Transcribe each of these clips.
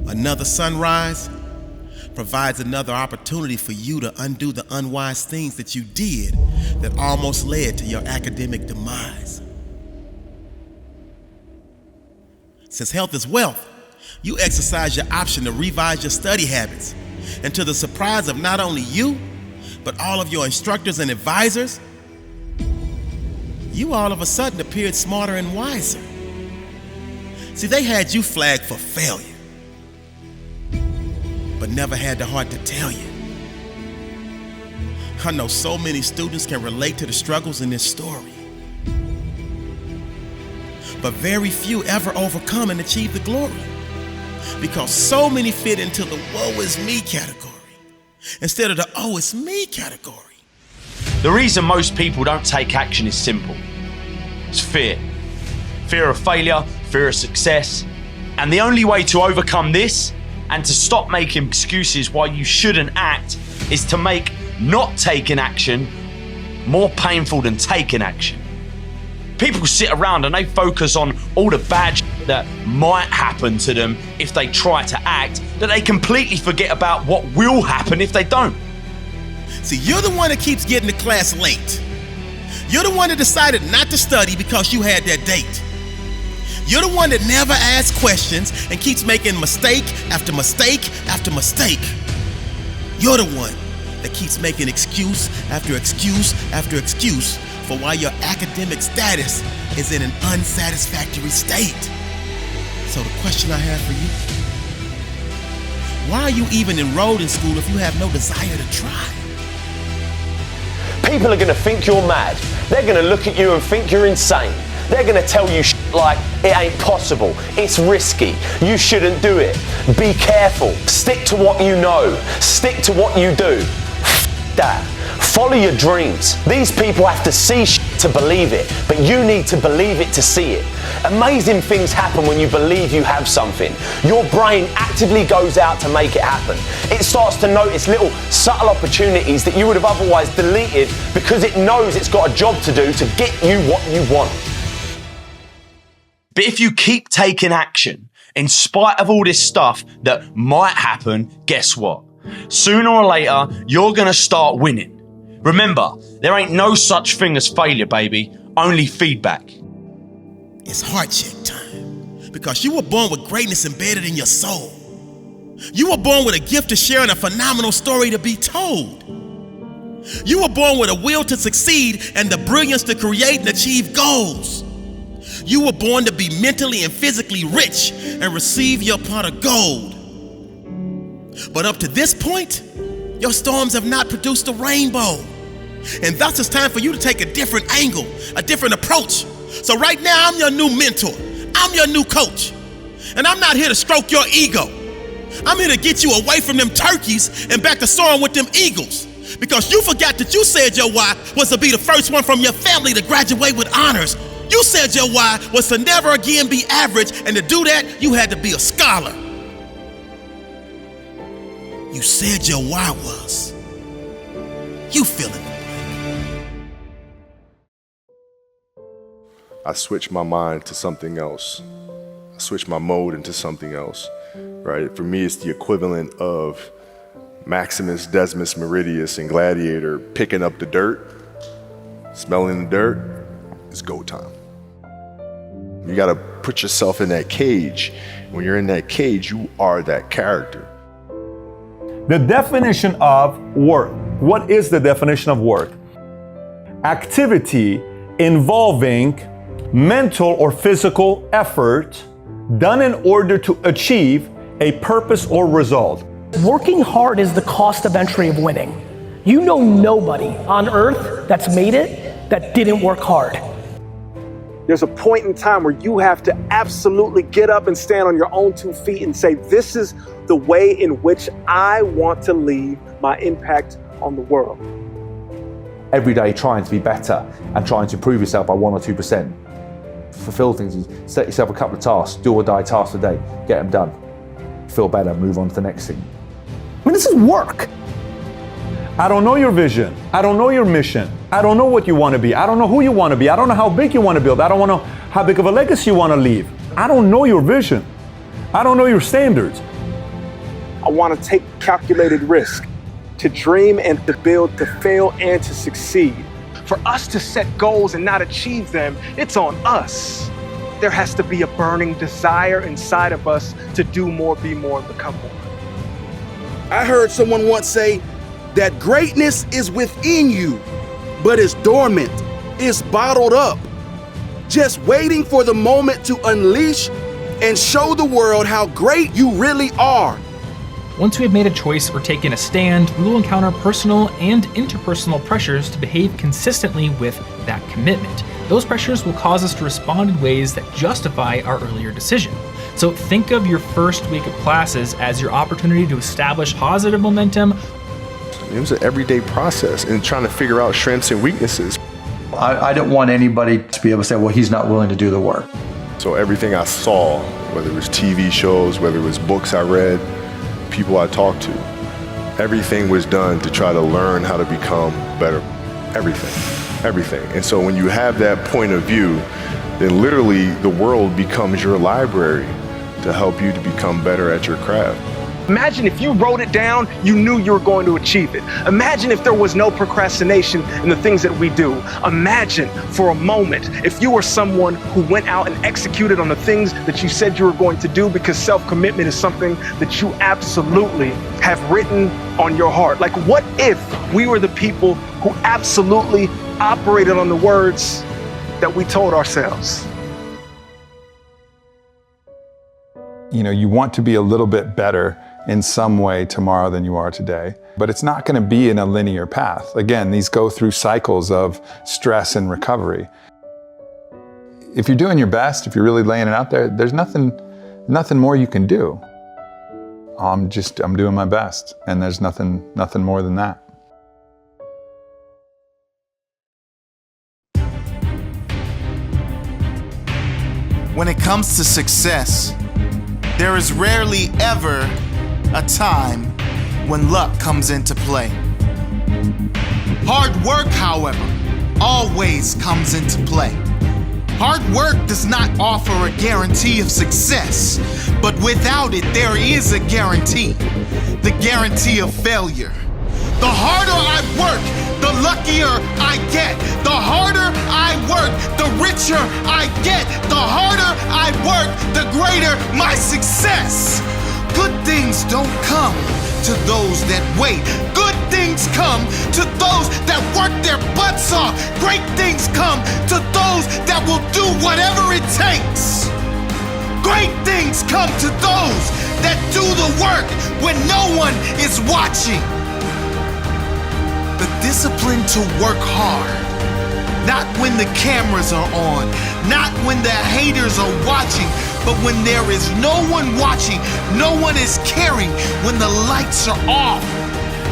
Another sunrise provides another opportunity for you to undo the unwise things that you did that almost led to your academic demise. Since health is wealth, you exercise your option to revise your study habits. And to the surprise of not only you, but all of your instructors and advisors, you all of a sudden appeared smarter and wiser. See, they had you flagged for failure, but never had the heart to tell you. I know so many students can relate to the struggles in this story, but very few ever overcome and achieve the glory, because so many fit into the woe is me category instead of the oh it's me category. The reason most people don't take action is simple. It's fear. Fear of failure, fear of success. And the only way to overcome this and to stop making excuses why you shouldn't act is to make not taking action more painful than taking action. People sit around and they focus on all the bad shit that might happen to them if they try to act, that they completely forget about what will happen if they don't. See, you're the one that keeps getting to class late. You're the one that decided not to study because you had that date. You're the one that never asks questions and keeps making mistake after mistake after mistake. You're the one that keeps making excuse after excuse after excuse for why your academic status is in an unsatisfactory state. So the question I have for you, why are you even enrolled in school if you have no desire to try? People are going to think you're mad. They're going to look at you and think you're insane. They're going to tell you like it ain't possible, it's risky, you shouldn't do it, be careful, stick to what you know, stick to what you do. That. Follow your dreams. These people have to see to believe it, but you need to believe it to see it. Amazing things happen when you believe you have something. Your brain actively goes out to make it happen. It starts to notice little subtle opportunities that you would have otherwise deleted because it knows it's got a job to do to get you what you want. But if you keep taking action, in spite of all this stuff that might happen, guess what? Sooner or later, you're gonna start winning. Remember, there ain't no such thing as failure, baby, only feedback. It's heart check time, because you were born with greatness embedded in your soul. You were born with a gift to share and a phenomenal story to be told. You were born with a will to succeed and the brilliance to create and achieve goals. You were born to be mentally and physically rich and receive your pot of gold. But up to this point, your storms have not produced a rainbow. And thus it's time for you to take a different angle, a different approach. So right now, I'm your new mentor. I'm your new coach. And I'm not here to stroke your ego. I'm here to get you away from them turkeys and back to soaring with them eagles. Because you forgot that you said your why was to be the first one from your family to graduate with honors. You said your why was to never again be average, and to do that, you had to be a scholar. You said your why was. You fill in the blank. I switched my mind to something else. I switched my mode into something else, right? For me, it's the equivalent of Maximus, Decimus, Meridius, and Gladiator picking up the dirt, smelling the dirt. It's go time. You gotta put yourself in that cage. When you're in that cage, you are that character. The definition of work. What is the definition of work? Activity involving mental or physical effort done in order to achieve a purpose or result. Working hard is the cost of entry of winning. You know nobody on earth that's made it that didn't work hard. There's a point in time where you have to absolutely get up and stand on your own 2 feet and say, this is the way in which I want to leave my impact on the world. Every day trying to be better and trying to improve yourself by 1 or 2%. Fulfill things, set yourself a couple of tasks, do or die tasks a day, get them done. Feel better, move on to the next thing. I mean, this is work. I don't know your vision. I don't know your mission. I don't know what you want to be. I don't know who you want to be. I don't know how big you want to build. I don't know how big of a legacy you want to leave. I don't know your vision. I don't know your standards. I want to take calculated risk, to dream and to build, to fail and to succeed. For us to set goals and not achieve them, it's on us. There has to be a burning desire inside of us to do more, be more, and become more. I heard someone once say that greatness is within you, but it's dormant, it's bottled up, just waiting for the moment to unleash and show the world how great you really are. Once we have made a choice or taken a stand, we will encounter personal and interpersonal pressures to behave consistently with that commitment. Those pressures will cause us to respond in ways that justify our earlier decision. So think of your first week of classes as your opportunity to establish positive momentum. It was an everyday process in trying to figure out strengths and weaknesses. I didn't want anybody to be able to say, well, he's not willing to do the work. So everything I saw, whether it was TV shows, whether it was books I read, people I talked to, everything was done to try to learn how to become better. Everything. And so when you have that point of view, then literally the world becomes your library to help you to become better at your craft. Imagine if you wrote it down, you knew you were going to achieve it. Imagine if there was no procrastination in the things that we do. Imagine for a moment if you were someone who went out and executed on the things that you said you were going to do, because self-commitment is something that you absolutely have written on your heart. Like, what if we were the people who absolutely operated on the words that we told ourselves? You know, you want to be a little bit better in some way tomorrow than you are today, but it's not going to be in a linear path. Again, these go through cycles of stress and recovery. If you're doing your best, if you're really laying it out there, there's nothing more you can do. I'm doing my best, and there's nothing more than that. When it comes to success, there is rarely ever a time when luck comes into play. Hard work, however, always comes into play. Hard work does not offer a guarantee of success, but without it, there is a guarantee, the guarantee of failure. The harder I work, the luckier I get. The harder I work, the richer I get. The harder I work, the greater my success. Good things don't come to those that wait. Good things come to those that work their butts off. Great things come to those that will do whatever it takes. Great things come to those that do the work when no one is watching. The discipline to work hard, not when the cameras are on, not when the haters are watching, but when there is no one watching, no one is caring, when the lights are off.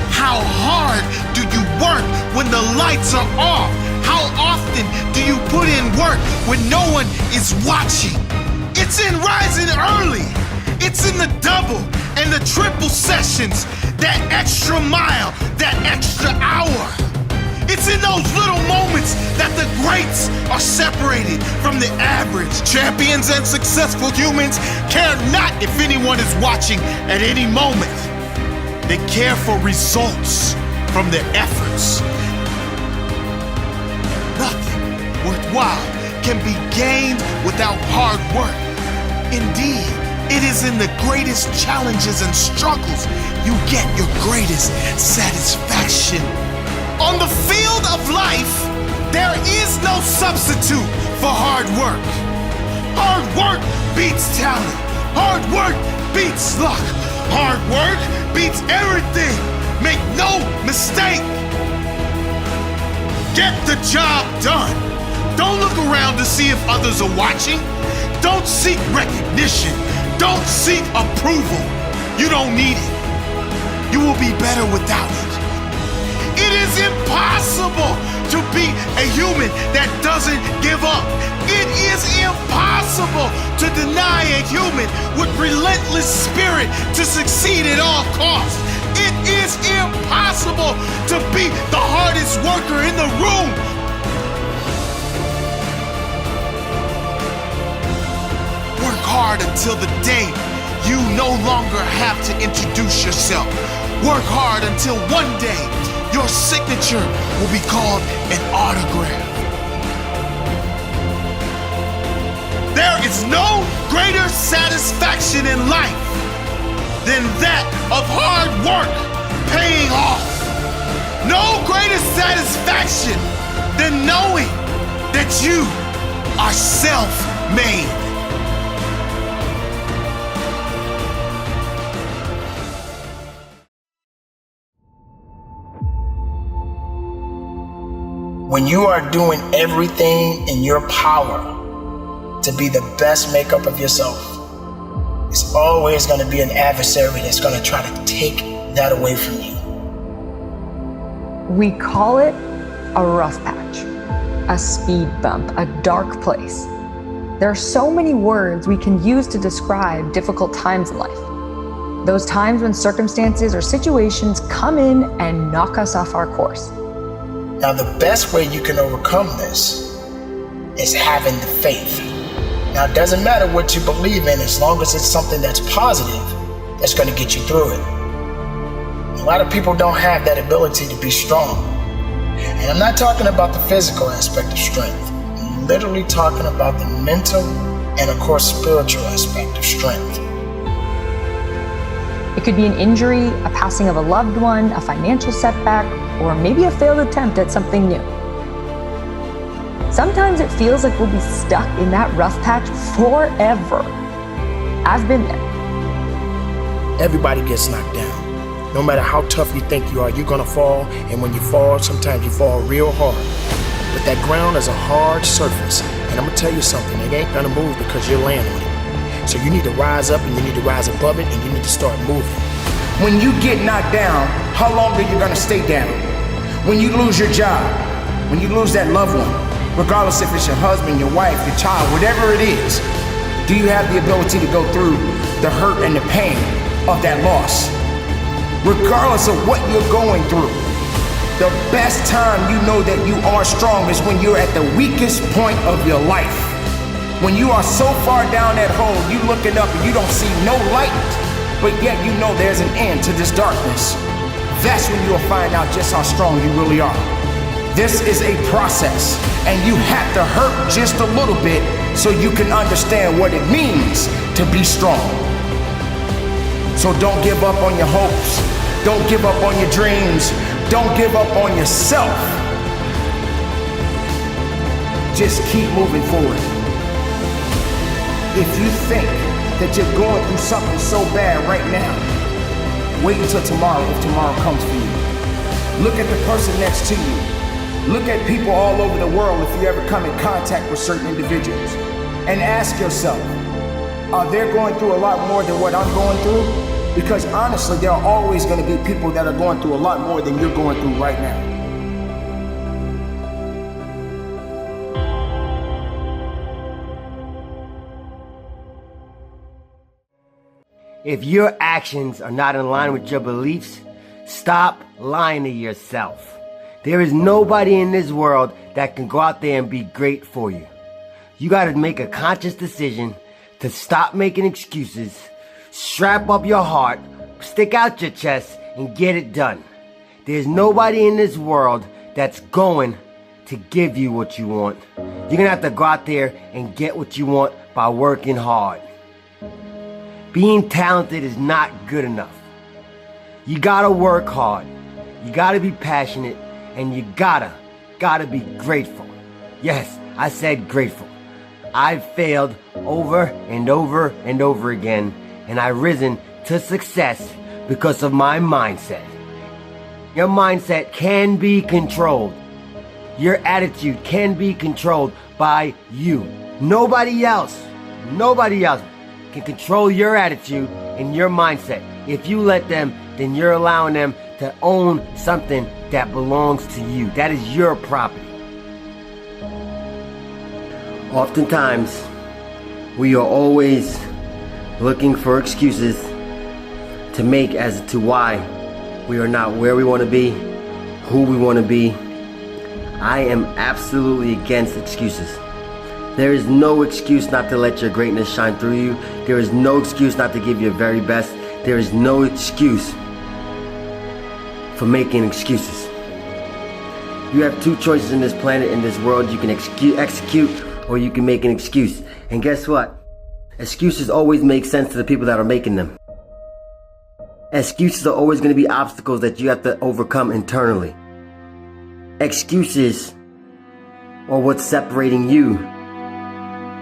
How hard do you work when the lights are off? How often do you put in work when no one is watching? It's in rising early. It's in the double and the triple sessions, that extra mile, that extra hour. It's in those little moments that the greats are separated from the average. Champions and successful humans care not if anyone is watching at any moment. They care for results from their efforts. Nothing worthwhile can be gained without hard work. Indeed, it is in the greatest challenges and struggles you get your greatest satisfaction. On the field of life, there is no substitute for hard work. Hard work beats talent. Hard work beats luck. Hard work beats everything. Make no mistake. Get the job done. Don't look around to see if others are watching. Don't seek recognition. Don't seek approval. You don't need it. You will be better without it. It is impossible to be a human that doesn't give up. It is impossible to deny a human with relentless spirit to succeed at all costs. It is impossible to be the hardest worker in the room. Work hard until the day you no longer have to introduce yourself. Work hard until one day your signature will be called an autograph. There is no greater satisfaction in life than that of hard work paying off. No greater satisfaction than knowing that you are self-made. When you are doing everything in your power to be the best makeup of yourself, it's always going to be an adversary that's going to try to take that away from you. We call it a rough patch, a speed bump, a dark place. There are so many words we can use to describe difficult times in life. Those times when circumstances or situations come in and knock us off our course. Now, the best way you can overcome this is having the faith. Now, it doesn't matter what you believe in as long as it's something that's positive that's going to get you through it. A lot of people don't have that ability to be strong. And I'm not talking about the physical aspect of strength. I'm literally talking about the mental and, of course, spiritual aspect of strength. It could be an injury, a passing of a loved one, a financial setback, or maybe a failed attempt at something new. Sometimes it feels like we'll be stuck in that rough patch forever. I've been there. Everybody gets knocked down. No matter how tough you think you are, you're gonna fall. And when you fall, sometimes you fall real hard. But that ground is a hard surface. And I'm gonna tell you something, it ain't gonna move because you're laying on it. So you need to rise up and you need to rise above it and you need to start moving. When you get knocked down, how long are you gonna stay down? When you lose your job, when you lose that loved one, regardless if it's your husband, your wife, your child, whatever it is, do you have the ability to go through the hurt and the pain of that loss? Regardless of what you're going through, the best time you know that you are strong is when you're at the weakest point of your life. When you are so far down that hole, you looking up and you don't see no light, but yet you know there's an end to this darkness. That's when you'll find out just how strong you really are. This is a process, and you have to hurt just a little bit so you can understand what it means to be strong. So don't give up on your hopes. Don't give up on your dreams. Don't give up on yourself. Just keep moving forward. If you think that you're going through something so bad right now, wait until tomorrow if tomorrow comes for you. Look at the person next to you. Look at people all over the world if you ever come in contact with certain individuals. And ask yourself, are they going through a lot more than what I'm going through? Because honestly, there are always going to be people that are going through a lot more than you're going through right now. If your actions are not in line with your beliefs, stop lying to yourself. There is nobody in this world that can go out there and be great for you. You got to make a conscious decision to stop making excuses, strap up your heart, stick out your chest, and get it done. There's nobody in this world that's going to give you what you want. You're going to have to go out there and get what you want by working hard. Being talented is not good enough. You gotta work hard. You gotta be passionate, and you gotta be grateful. Yes, I said grateful. I've failed over and over and over again, and I've risen to success because of my mindset. Your mindset can be controlled. Your attitude can be controlled by you. Nobody else can control your attitude and your mindset. If you let them, then you're allowing them to own something that belongs to you. That is your property. Oftentimes, we are always looking for excuses to make as to why we are not where we want to be, who we want to be. I am absolutely against excuses. There is no excuse not to let your greatness shine through you. There is no excuse not to give your very best. There is no excuse for making excuses. You have two choices in this planet, in this world. You can execute or you can make an excuse. And guess what? Excuses always make sense to the people that are making them. Excuses are always going to be obstacles that you have to overcome internally. Excuses are what's separating you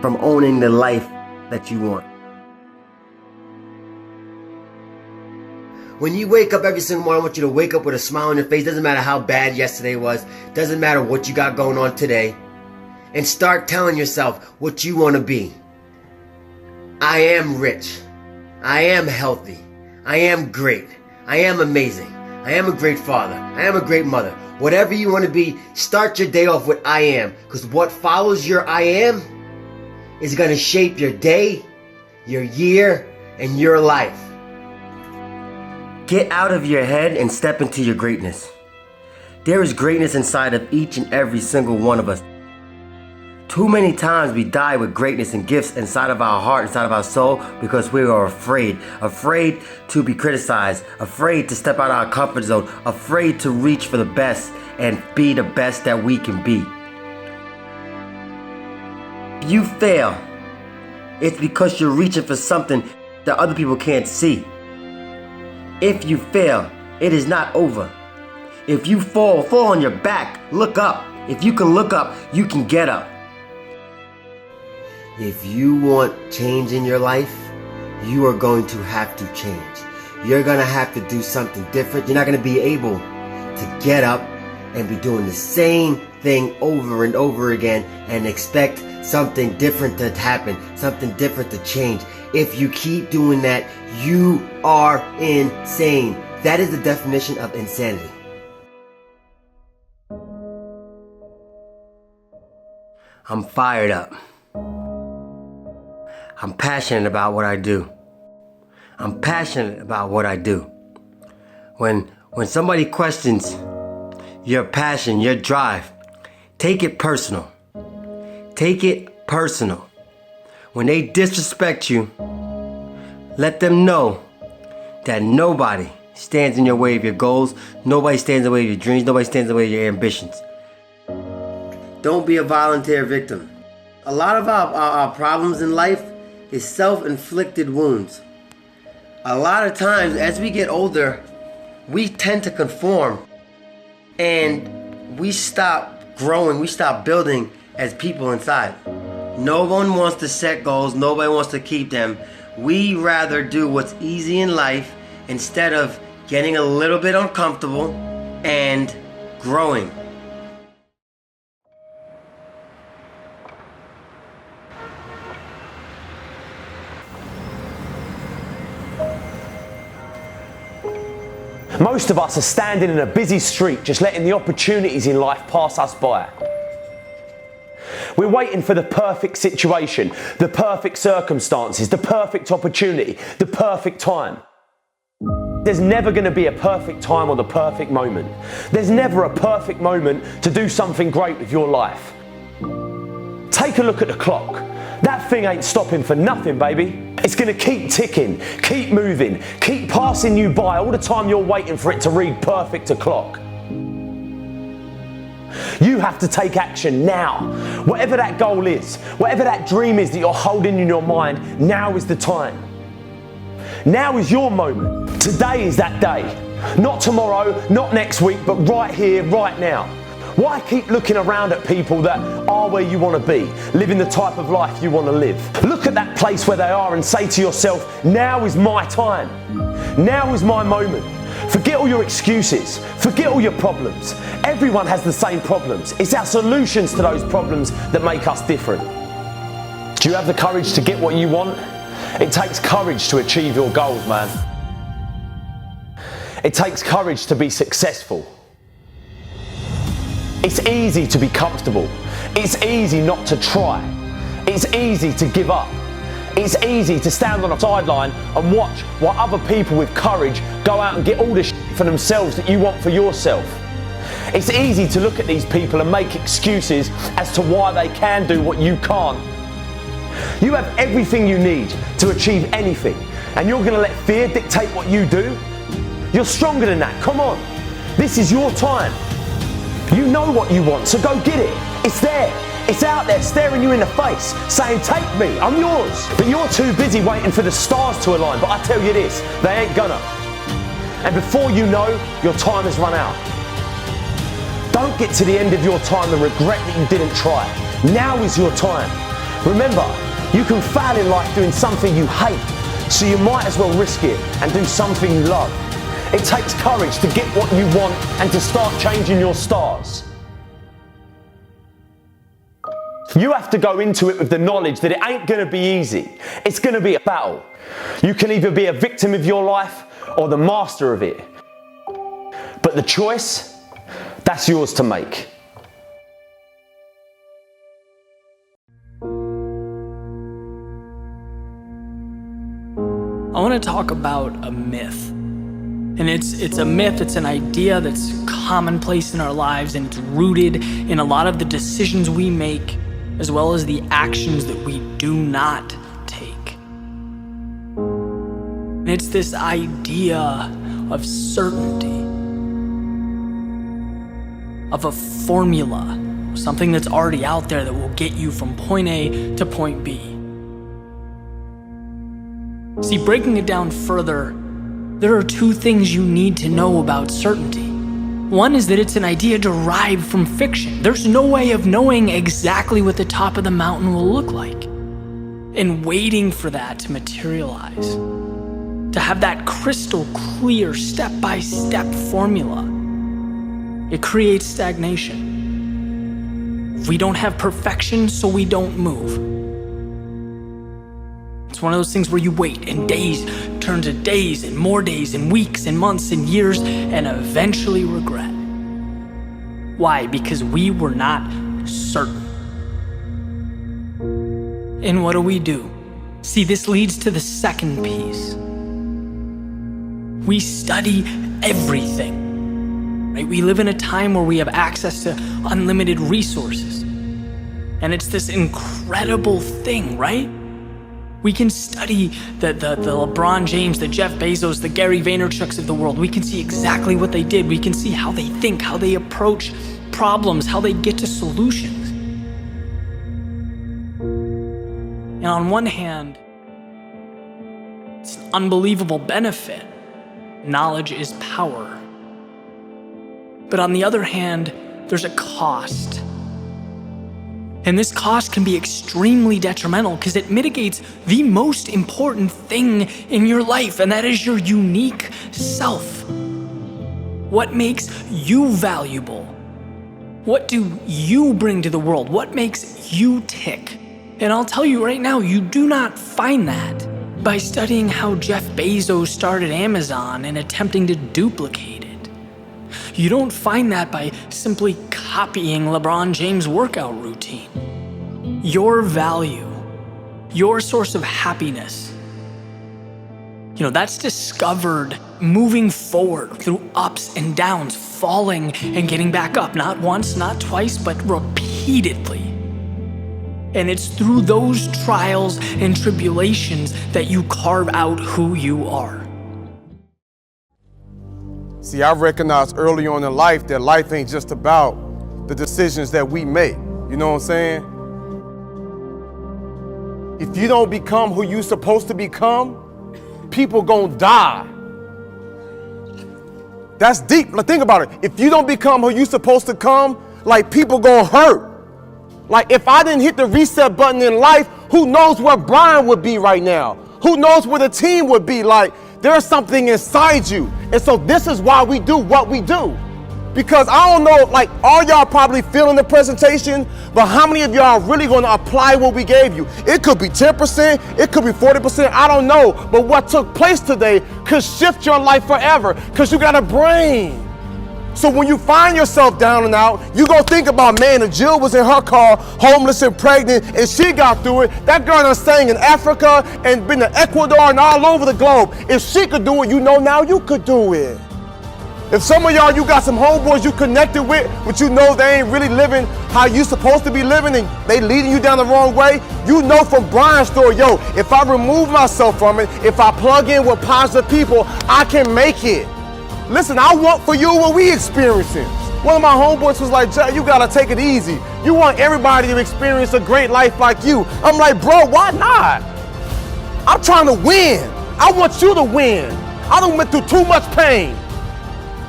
from owning the life that you want. When you wake up every single morning, I want you to wake up with a smile on your face. Doesn't matter how bad yesterday was. Doesn't matter what you got going on today. And start telling yourself what you want to be. I am rich. I am healthy. I am great. I am amazing. I am a great father. I am a great mother. Whatever you want to be, start your day off with I am. Because what follows your I am is going to shape your day, your year, and your life. Get out of your head and step into your greatness. There is greatness inside of each and every single one of us. Too many times we die with greatness and gifts inside of our heart, inside of our soul, because we are afraid. Afraid to be criticized, afraid to step out of our comfort zone, afraid to reach for the best and be the best that we can be. If you fail, it's because you're reaching for something that other people can't see. If you fail, it is not over. If you fall on your back, look up. If you can look up, you can get up. If you want change in your life, you are going to have to change. You're going to have to do something different. You're not going to be able to get up and be doing the same thing over and over again and expect something different to happen, something different to change. If you keep doing that, you are insane. That is the definition of insanity. I'm fired up. I'm passionate about what I do. I'm passionate about what I do. When somebody questions your passion, your drive, take it personal. Take it personal. When they disrespect you, let them know that nobody stands in your way of your goals, nobody stands in the way of your dreams, nobody stands in the way of your ambitions. Don't be a volunteer victim. A lot of our problems in life is self-inflicted wounds. A lot of times as we get older, we tend to conform and we stop growing, we stop building as people inside. No one wants to set goals, nobody wants to keep them. We rather do what's easy in life instead of getting a little bit uncomfortable and growing. Most of us are standing in a busy street just letting the opportunities in life pass us by. We're waiting for the perfect situation, the perfect circumstances, the perfect opportunity, the perfect time. There's never going to be a perfect time or the perfect moment. There's never a perfect moment to do something great with your life. Take a look at the clock. That thing ain't stopping for nothing, baby. It's going to keep ticking, keep moving, keep passing you by all the time you're waiting for it to read perfect o'clock. You have to take action now. Whatever that goal is, whatever that dream is that you're holding in your mind, now is the time. Now is your moment. Today is that day. Not tomorrow, not next week, but right here, right now. Why keep looking around at people that are where you want to be, living the type of life you want to live? Look at that place where they are and say to yourself, now is my time. Now is my moment. Forget all your excuses. Forget all your problems. Everyone has the same problems. It's our solutions to those problems that make us different. Do you have the courage to get what you want? It takes courage to achieve your goals, man. It takes courage to be successful. It's easy to be comfortable. It's easy not to try. It's easy to give up. It's easy to stand on a sideline and watch while other people with courage go out and get all the shit for themselves that you want for yourself. It's easy to look at these people and make excuses as to why they can do what you can't. You have everything you need to achieve anything, and you're going to let fear dictate what you do? You're stronger than that. Come on. This is your time. You know what you want, so go get it. It's there. It's out there staring you in the face, saying, take me, I'm yours. But you're too busy waiting for the stars to align. But I tell you this, they ain't gonna. And before you know, your time has run out. Don't get to the end of your time and regret that you didn't try. Now is your time. Remember, you can fail in life doing something you hate, so you might as well risk it and do something you love. It takes courage to get what you want and to start changing your stars. You have to go into it with the knowledge that it ain't gonna be easy. It's gonna be a battle. You can either be a victim of your life or the master of it. But the choice, that's yours to make. I want to talk about a myth. And it's a myth, it's an idea that's commonplace in our lives, and it's rooted in a lot of the decisions we make, as well as the actions that we do not take. And it's this idea of certainty, of a formula, something that's already out there that will get you from point A to point B. See, breaking it down further, there are two things you need to know about certainty. One is that it's an idea derived from fiction. There's no way of knowing exactly what the top of the mountain will look like. And waiting for that to materialize, to have that crystal clear step-by-step formula, it creates stagnation. We don't have perfection, so we don't move. It's one of those things where you wait and days turn to days and more days and weeks and months and years and eventually regret. Why? Because we were not certain. And what do? See, this leads to the second piece. We study everything, right? We live in a time where we have access to unlimited resources. And it's this incredible thing, right? We can study the LeBron James, the Jeff Bezos, the Gary Vaynerchuks of the world. We can see exactly what they did. We can see how they think, how they approach problems, how they get to solutions. And on one hand, it's an unbelievable benefit. Knowledge is power. But on the other hand, there's a cost. And this cost can be extremely detrimental because it mitigates the most important thing in your life, and that is your unique self. What makes you valuable? What do you bring to the world? What makes you tick? And I'll tell you right now, you do not find that by studying how Jeff Bezos started Amazon and attempting to duplicate it. You don't find that by simply copying LeBron James' workout routine. Your value, your source of happiness, that's discovered moving forward through ups and downs, falling and getting back up, not once, not twice, but repeatedly. And it's through those trials and tribulations that you carve out who you are. See, I recognized early on in life that life ain't just about the decisions that we make. You know what I'm saying? If you don't become who you're supposed to become, people gonna die. That's deep. Like, think about it. If you don't become who you're supposed to come, like, people gonna hurt. Like, if I didn't hit the reset button in life, who knows where Bryant would be right now? Who knows where the team would be? Like, there's something inside you. And so this is why we do what we do. Because I don't know, like, all y'all probably feeling the presentation, but how many of y'all are really going to apply what we gave you? It could be 10%, it could be 40%, I don't know. But what took place today could shift your life forever because you got a brain. So when you find yourself down and out, you go think about, man, if Jill was in her car, homeless and pregnant, and she got through it, that girl done sang in Africa and been to Ecuador and all over the globe. If she could do it, now you could do it. If some of y'all, you got some homeboys you connected with, but you know they ain't really living how you supposed to be living and they leading you down the wrong way, you know from Bryant's story, yo, if I remove myself from it, if I plug in with positive people, I can make it. Listen, I want for you what we experiencing. One of my homeboys was like, Jay, you gotta take it easy. You want everybody to experience a great life like you. I'm like, bro, why not? I'm trying to win. I want you to win. I done went through too much pain.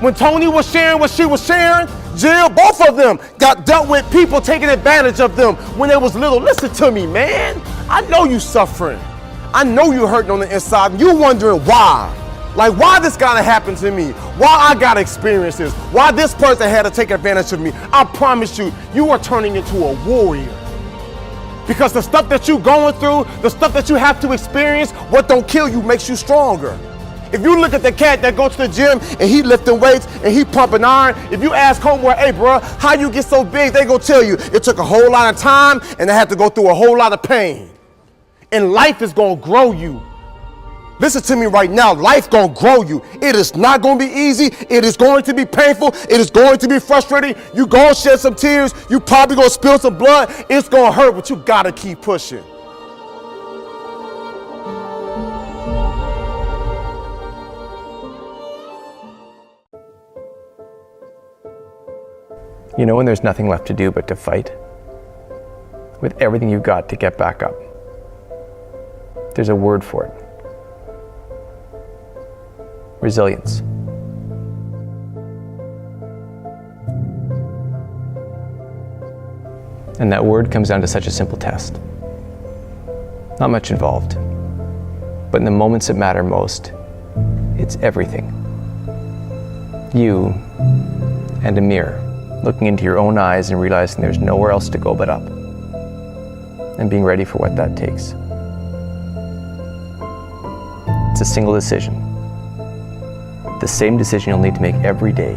When Tony was sharing what she was sharing, Jill, both of them got dealt with people taking advantage of them when they was little. Listen to me, man. I know you suffering. I know you hurting on the inside and you wondering why. Like, why this gotta happen to me? Why I gotta experience this? Why this person had to take advantage of me? I promise you, you are turning into a warrior. Because the stuff that you're going through, the stuff that you have to experience, what don't kill you makes you stronger. If you look at the cat that goes to the gym and he lifting weights and he pumping iron, if you ask homeboy, hey bro, how you get so big? They gonna tell you it took a whole lot of time and they had to go through a whole lot of pain. And life is gonna grow you. Listen to me right now, life gonna grow you. It is not gonna be easy. It is going to be painful. It is going to be frustrating. You gonna shed some tears. You probably gonna spill some blood. It's gonna hurt, but you gotta keep pushing. You know when there's nothing left to do but to fight? With everything you've got to get back up. There's a word for it. Resilience. And that word comes down to such a simple test. Not much involved. But in the moments that matter most, it's everything. You and a mirror, looking into your own eyes and realizing there's nowhere else to go but up. And being ready for what that takes. It's a single decision. The same decision you'll need to make every day.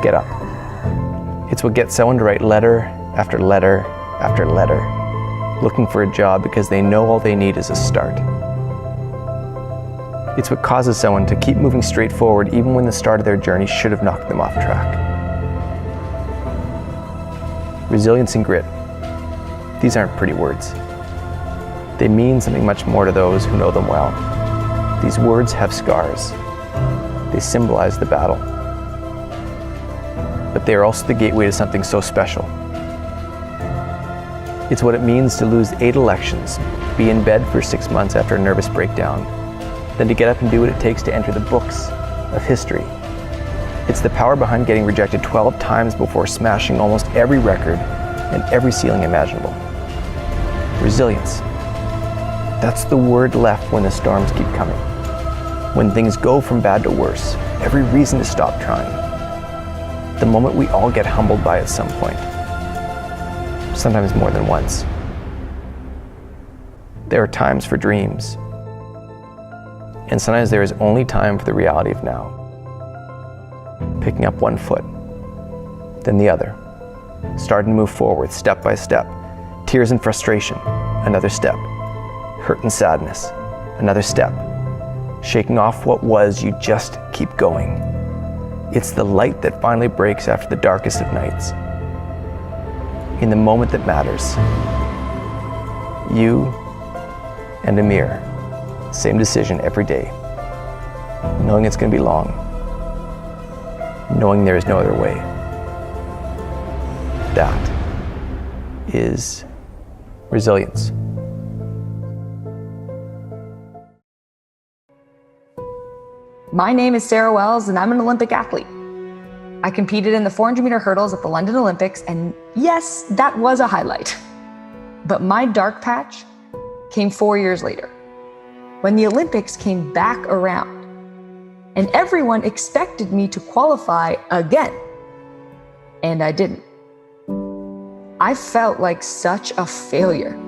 Get up. It's what gets someone to write letter after letter after letter, looking for a job because they know all they need is a start. It's what causes someone to keep moving straight forward even when the start of their journey should have knocked them off track. Resilience and grit. These aren't pretty words. They mean something much more to those who know them well. These words have scars. They symbolize the battle. But they are also the gateway to something so special. It's what it means to lose 8 elections, be in bed for 6 months after a nervous breakdown, then to get up and do what it takes to enter the books of history. It's the power behind getting rejected 12 times before smashing almost every record and every ceiling imaginable. Resilience. That's the word left when the storms keep coming. When things go from bad to worse, every reason to stop trying. The moment we all get humbled by at some point. Sometimes more than once. There are times for dreams. And sometimes there is only time for the reality of now. Picking up one foot, then the other. Starting to move forward step by step. Tears and frustration, another step. Hurt and sadness, another step. Shaking off what was, you just keep going. It's the light that finally breaks after the darkest of nights. In the moment that matters. You and a mirror. Same decision every day. Knowing it's going to be long. Knowing there is no other way. That is resilience. My name is Sarah Wells, and I'm an Olympic athlete. I competed in the 400-meter hurdles at the London Olympics, and yes, that was a highlight. But my dark patch came 4 years later, when the Olympics came back around, and everyone expected me to qualify again, and I didn't. I felt like such a failure.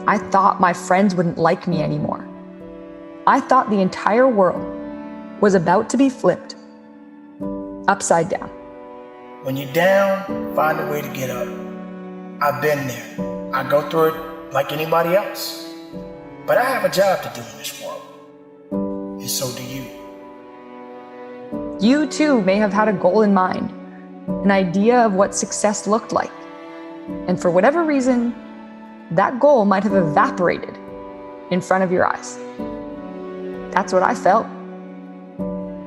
I thought my friends wouldn't like me anymore. I thought the entire world was about to be flipped upside down. When you're down, find a way to get up. I've been there. I go through it like anybody else. But I have a job to do in this world. And so do you. You too may have had a goal in mind, an idea of what success looked like. And for whatever reason, that goal might have evaporated in front of your eyes. That's what I felt.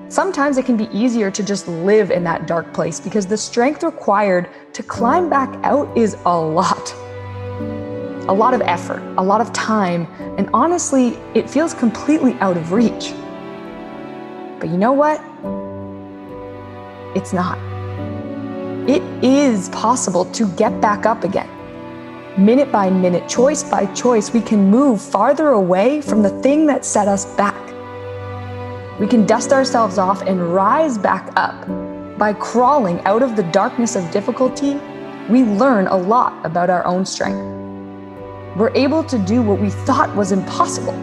Sometimes it can be easier to just live in that dark place because the strength required to climb back out is a lot. A lot of effort, a lot of time, and honestly, it feels completely out of reach. But you know what? It's not. It is possible to get back up again. Minute by minute, choice by choice, we can move farther away from the thing that set us back. We can dust ourselves off and rise back up. By crawling out of the darkness of difficulty, we learn a lot about our own strength. We're able to do what we thought was impossible.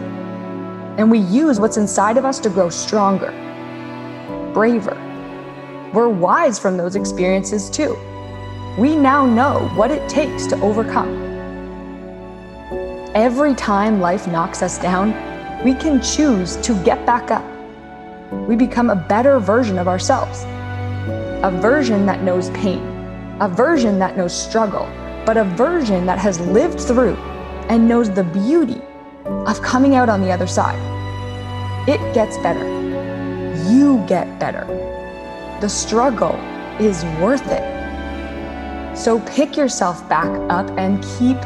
And we use what's inside of us to grow stronger, braver. We're wise from those experiences too. We now know what it takes to overcome. Every time life knocks us down, we can choose to get back up. We become a better version of ourselves. A version that knows pain, a version that knows struggle, but a version that has lived through and knows the beauty of coming out on the other side. It gets better. You get better. The struggle is worth it. So pick yourself back up and keep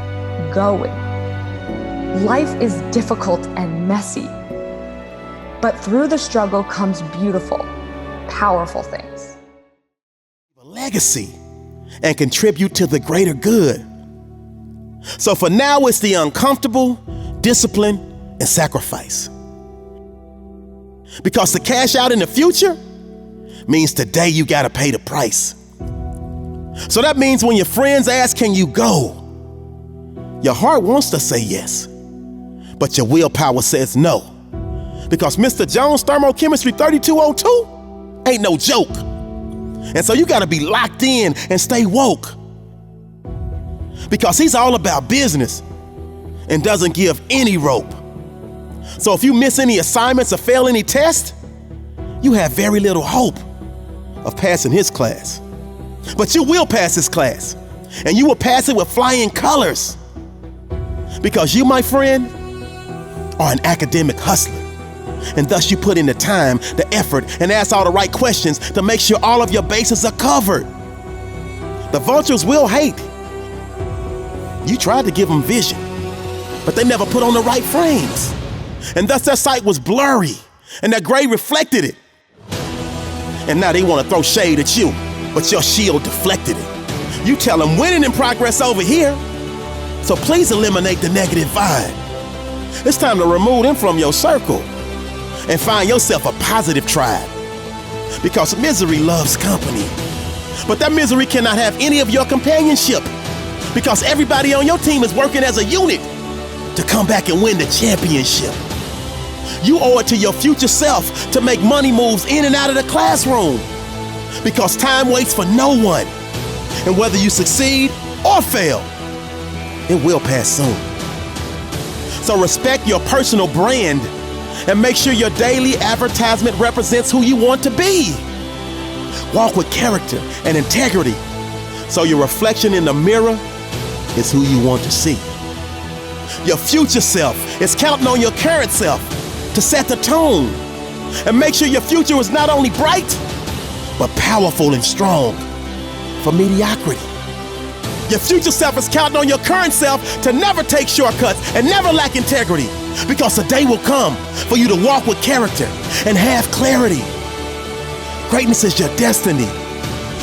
going. Life is difficult and messy, but through the struggle comes beautiful, powerful things. A legacy and contribute to the greater good. So for now, it's the uncomfortable, discipline, and sacrifice. Because to cash out in the future means today you gotta pay the price. So that means when your friends ask, can you go? Your heart wants to say yes, but your willpower says no. Because Mr. Jones Thermochemistry 3202 ain't no joke. And so you gotta be locked in and stay woke. Because he's all about business and doesn't give any rope. So if you miss any assignments or fail any test, you have very little hope of passing his class. But you will pass his class, and you will pass it with flying colors. Because you, my friend, are an academic hustler. And thus you put in the time, the effort, and ask all the right questions to make sure all of your bases are covered. The vultures will hate. You tried to give them vision, but they never put on the right frames. And thus their sight was blurry, and their grade reflected it. And now they want to throw shade at you, but your shield deflected it. You tell them winning in progress over here, so please eliminate the negative vibe. It's time to remove them from your circle and find yourself a positive tribe. Because misery loves company, but that misery cannot have any of your companionship. Because everybody on your team is working as a unit to come back and win the championship. You owe it to your future self to make money moves in and out of the classroom. Because time waits for no one. And whether you succeed or fail, it will pass soon. So respect your personal brand and make sure your daily advertisement represents who you want to be. Walk with character and integrity so your reflection in the mirror is who you want to see. Your future self is counting on your current self to set the tone and make sure your future is not only bright, but powerful and strong for mediocrity. Your future self is counting on your current self to never take shortcuts and never lack integrity, because the day will come for you to walk with character and have clarity. Greatness is your destiny,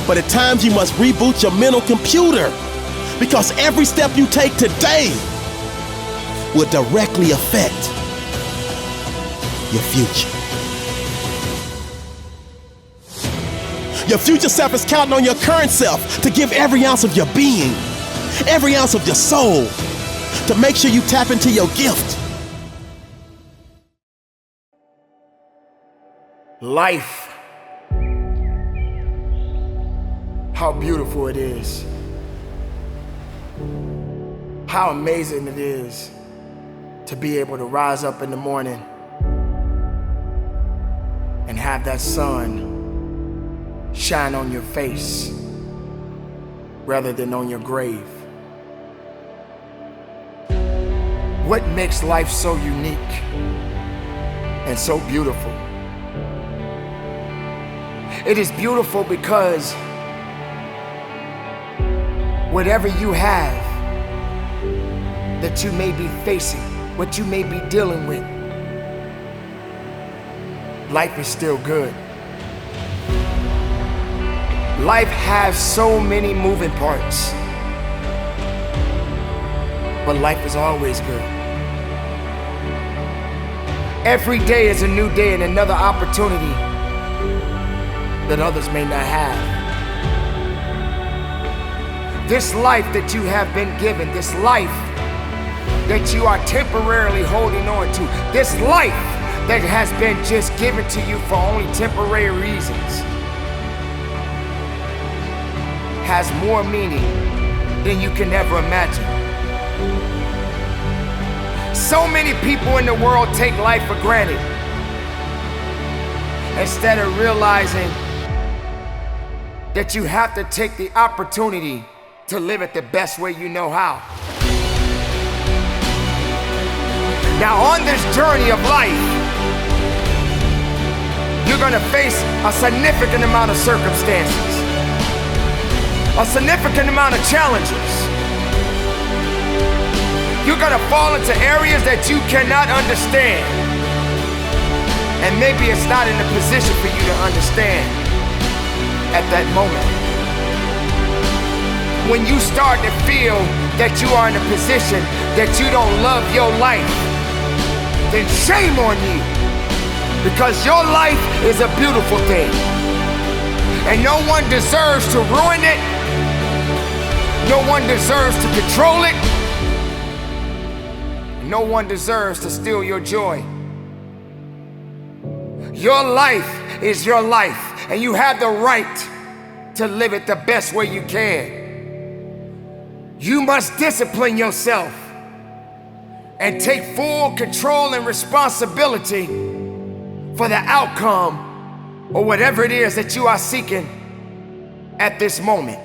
but at times you must reboot your mental computer, because every step you take today will directly affect your future. Your future self is counting on your current self to give every ounce of your being, every ounce of your soul, to make sure you tap into your gift. Life. How beautiful it is. How amazing it is to be able to rise up in the morning and have that sun shine on your face rather than on your grave. What makes life so unique and so beautiful? It is beautiful because whatever you have that you may be facing, what you may be dealing with, life is still good. Life has so many moving parts, but life is always good. Every day is a new day and another opportunity that others may not have. This life that you have been given, this life that you are temporarily holding on to, this life that has been just given to you for only temporary reasons, has more meaning than you can ever imagine. So many people in the world take life for granted instead of realizing that you have to take the opportunity to live it the best way you know how. Now on this journey of life, you're gonna face a significant amount of circumstances, a significant amount of challenges. You're gonna fall into areas that you cannot understand. And maybe it's not in a position for you to understand at that moment. When you start to feel that you are in a position that you don't love your life, then shame on you. Because your life is a beautiful thing. And no one deserves to ruin it. No one deserves to control it. No one deserves to steal your joy. Your life is your life, and you have the right to live it the best way you can. You must discipline yourself and take full control and responsibility for the outcome or whatever it is that you are seeking at this moment.